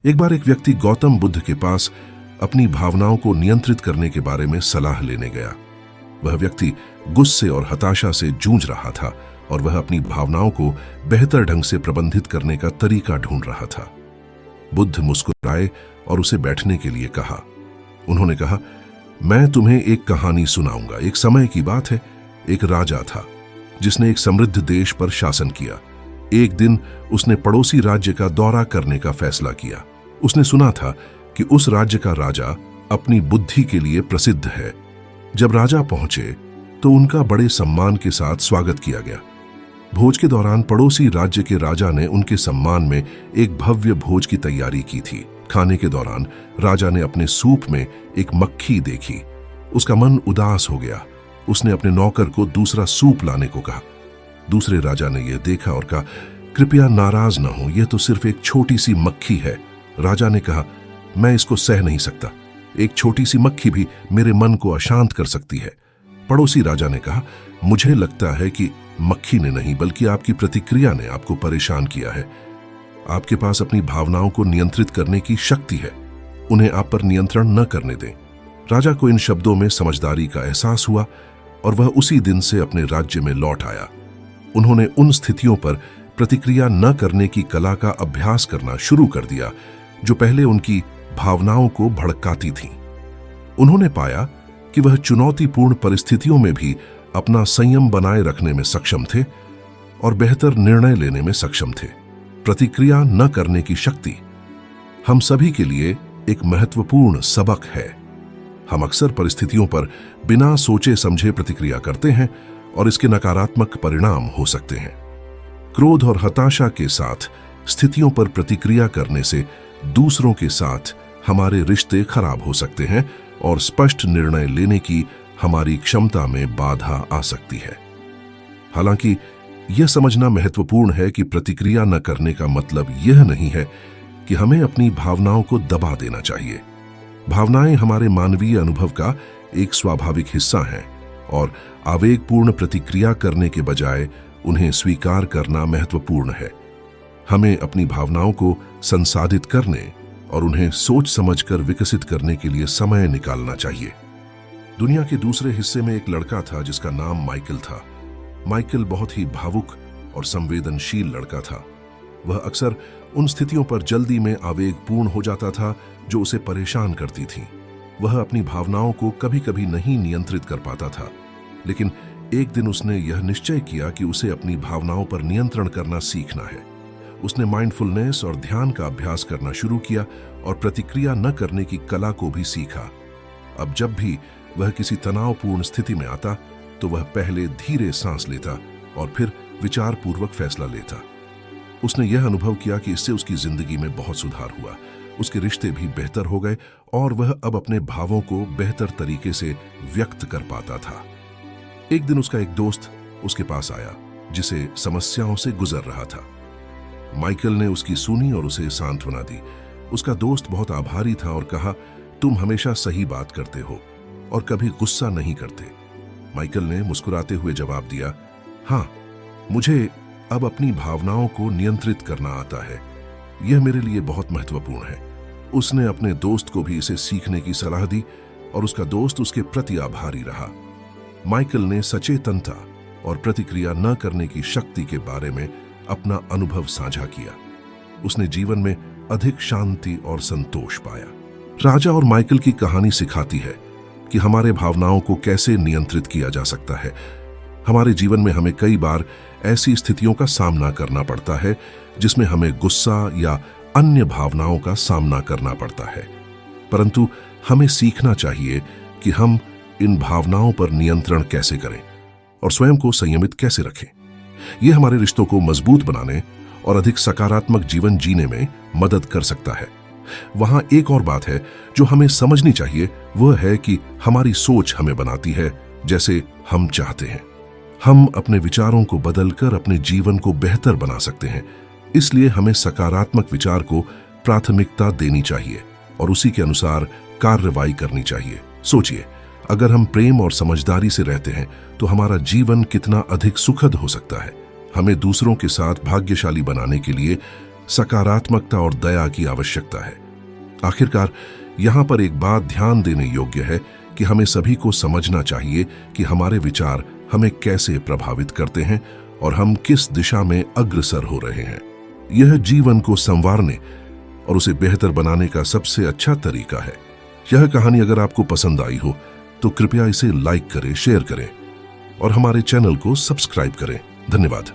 एक बार एक व्यक्ति गौतम बुद्ध के पास अपनी भावनाओं को नियंत्रित करने के बारे में सलाह लेने गया। वह व्यक्ति गुस्से और हताशा से जूझ रहा था और वह अपनी भावनाओं को बेहतर ढंग से प्रबंधित करने का तरीका ढूंढ रहा था। बुद्ध मुस्कुराए और उसे बैठने के लिए कहा। उन्होंने कहा, मैं तुम्हें एक कहानी सुनाऊंगा। एक समय की बात है, एक राजा था जिसने एक समृद्ध देश पर शासन किया। एक दिन उसने पड़ोसी राज्य का दौरा करने का फैसला किया। उसने सुना था कि उस राज्य का राजा अपनी बुद्धि के लिए प्रसिद्ध है। जब राजा पहुंचे तो उनका बड़े सम्मान के साथ स्वागत किया गया। भोज के दौरान पड़ोसी राज्य के राजा ने उनके सम्मान में एक भव्य भोज की तैयारी की थी। खाने के दौरान राजा ने अपने सूप में एक मक्खी देखी। उसका मन उदास हो गया। उसने अपने नौकर को दूसरा सूप लाने को कहा। दूसरे राजा ने यह देखा और कहा, कृपया नाराज न हो, यह तो सिर्फ एक छोटी सी मक्खी है। राजा ने कहा, मैं इसको सह नहीं सकता। एक छोटी सी मक्खी भी मेरे मन को अशांत कर सकती है। पड़ोसी राजा ने कहा, मुझे लगता है कि मक्खी ने नहीं बल्कि आपकी प्रतिक्रिया ने आपको परेशान किया है। आपके पास अपनी भावनाओं को नियंत्रित करने की शक्ति है, उन्हें आप पर नियंत्रण न करने दें। राजा को इन शब्दों में समझदारी का एहसास हुआ और वह उसी दिन से अपने राज्य में लौट आया। उन्होंने उन स्थितियों पर प्रतिक्रिया न करने की कला का अभ्यास करना शुरू कर दिया जो पहले उनकी भावनाओं को भड़काती थीं। उन्होंने पाया कि वह चुनौतीपूर्ण परिस्थितियों में भी अपना संयम बनाए रखने में सक्षम थे और बेहतर निर्णय लेने में सक्षम थे। प्रतिक्रिया न करने की शक्ति हम सभी के लिए एक महत्वपूर्ण सबक है। हम अक्सर परिस्थितियों पर बिना सोचे समझे प्रतिक्रिया करते हैं और इसके नकारात्मक परिणाम हो सकते हैं। क्रोध और हताशा के साथ स्थितियों पर प्रतिक्रिया करने से दूसरों के साथ हमारे रिश्ते खराब हो सकते हैं और स्पष्ट निर्णय लेने की हमारी क्षमता में बाधा आ सकती है। हालांकि यह समझना महत्वपूर्ण है कि प्रतिक्रिया न करने का मतलब यह नहीं है कि हमें अपनी भावनाओं को दबा देना चाहिए। भावनाएं हमारे मानवीय अनुभव का एक स्वाभाविक हिस्सा हैं और आवेगपूर्ण प्रतिक्रिया करने के बजाय उन्हें स्वीकार करना महत्वपूर्ण है। हमें अपनी भावनाओं को संसाधित करने और उन्हें सोच समझकर विकसित करने के लिए समय निकालना चाहिए। दुनिया के दूसरे हिस्से में एक लड़का था जिसका नाम माइकल था। माइकल बहुत ही भावुक और संवेदनशील लड़का था। वह अक्सर उन स्थितियों पर जल्दी में आवेगपूर्ण हो जाता था जो उसे परेशान करती थीं। वह अपनी भावनाओं को कभी कभी नहीं नियंत्रित कर पाता था, लेकिन एक दिन उसने यह निश्चय किया कि उसे अपनी भावनाओं पर नियंत्रण करना सीखना है। उसने माइंडफुलनेस और ध्यान का अभ्यास करना शुरू किया और प्रतिक्रिया न करने की कला को भी सीखा। अब जब भी वह किसी तनावपूर्ण स्थिति में आता तो वह पहले धीरे सांस लेता और फिर विचारपूर्वक फैसला लेता। उसने यह अनुभव किया कि इससे उसकी जिंदगी में बहुत सुधार हुआ। उसके रिश्ते भी बेहतर हो गए और वह अब अपने भावों को बेहतर तरीके से व्यक्त कर पाता था। एक दिन उसका एक दोस्त उसके पास आया जिसे समस्याओं से गुजर रहा था। माइकल ने उसकी सुनी और उसे सांत्वना दी। उसका दोस्त बहुत आभारी था और कहा, तुम हमेशा सही बात करते हो और कभी गुस्सा नहीं करते। माइकल ने मुस्कुराते हुए जवाब दिया, हाँ, मुझे अब अपनी भावनाओं को नियंत्रित करना आता है। यह मेरे लिए बहुत महत्वपूर्ण है। उसने अपने दोस्त को भी इसे सीखने की सलाह दी और उसका दोस्त उसके प्रति आभारी रहा। माइकल ने सचेतनता और प्रतिक्रिया न करने की शक्ति के बारे में अपना अनुभव साझा किया। उसने जीवन में अधिक शांति और संतोष पाया। राजा और माइकल की कहानी सिखाती है कि हमारे भावनाओं को कैसे नियंत्रित किया जा सकता है। हमारे जीवन में हमें कई बार ऐसी स्थितियों का सामना करना पड़ता है जिसमें हमें गुस्सा या अन्य भावनाओं का सामना करना पड़ता है, परंतु हमें सीखना चाहिए कि हम इन भावनाओं पर नियंत्रण कैसे करें और स्वयं को संयमित कैसे रखें। यह हमारे रिश्तों को मजबूत बनाने और अधिक सकारात्मक जीवन जीने में मदद कर सकता है। वहां एक और बात है जो हमें समझनी चाहिए, वह है कि हमारी सोच हमें बनाती है जैसे हम चाहते हैं। हम अपने विचारों को बदलकर अपने जीवन को बेहतर बना सकते हैं। इसलिए हमें सकारात्मक विचार को प्राथमिकता देनी चाहिए और उसी के अनुसार कार्रवाई करनी चाहिए। सोचिए, अगर हम प्रेम और समझदारी से रहते हैं तो हमारा जीवन कितना अधिक सुखद हो सकता है। हमें दूसरों के साथ भाग्यशाली बनाने के लिए सकारात्मकता और दया की आवश्यकता है। आखिरकार यहाँ पर एक बात ध्यान देने योग्य है कि हमें सभी को समझना चाहिए कि हमारे विचार हमें कैसे प्रभावित करते हैं और हम किस दिशा में अग्रसर हो रहे हैं। यह जीवन को संवारने और उसे बेहतर बनाने का सबसे अच्छा तरीका है। यह कहानी अगर आपको पसंद आई हो तो कृपया इसे लाइक करें, शेयर करें और हमारे चैनल को सब्सक्राइब करें। धन्यवाद।